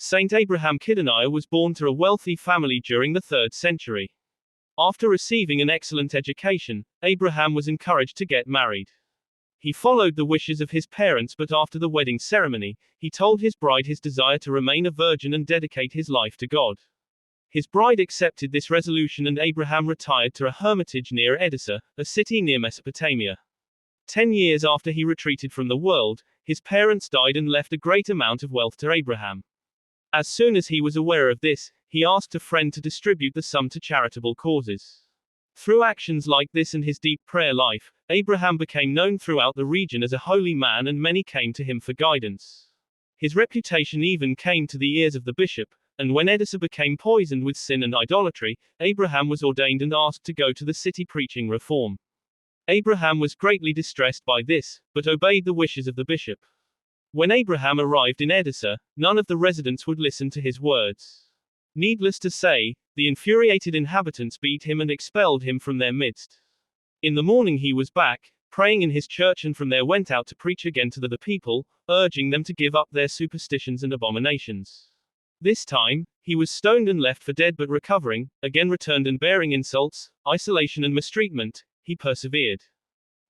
Saint Abraham Kidunaia was born to a wealthy family during the 3rd century. After receiving an excellent education, Abraham was encouraged to get married. He followed the wishes of his parents, but after the wedding ceremony, he told his bride his desire to remain a virgin and dedicate his life to God. His bride accepted this resolution and Abraham retired to a hermitage near Edessa, a city near Mesopotamia. 10 years after he retreated from the world, his parents died and left a great amount of wealth to Abraham. As soon as he was aware of this, he asked a friend to distribute the sum to charitable causes. Through actions like this and his deep prayer life, Abraham became known throughout the region as a holy man and many came to him for guidance. His reputation even came to the ears of the bishop, and when Edessa became poisoned with sin and idolatry, Abraham was ordained and asked to go to the city preaching reform. Abraham was greatly distressed by this, but obeyed the wishes of the bishop. When Abraham arrived in Edessa, none of the residents would listen to his words. Needless to say, the infuriated inhabitants beat him and expelled him from their midst. In the morning he was back, praying in his church, and from there went out to preach again to the people, urging them to give up their superstitions and abominations. This time, he was stoned and left for dead, but recovering, again returned and bearing insults, isolation and mistreatment, he persevered.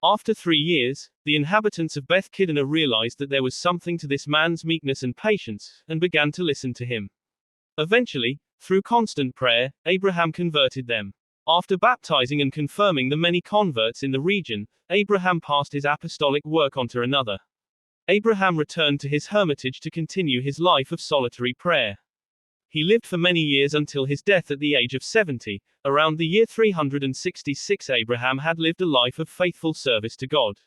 After 3 years, the inhabitants of Beth Kidunaia realized that there was something to this man's meekness and patience, and began to listen to him. Eventually, through constant prayer, Abraham converted them. After baptizing and confirming the many converts in the region, Abraham passed his apostolic work on to another. Abraham returned to his hermitage to continue his life of solitary prayer. He lived for many years until his death at the age of 70. Around the year 366, Abraham had lived a life of faithful service to God.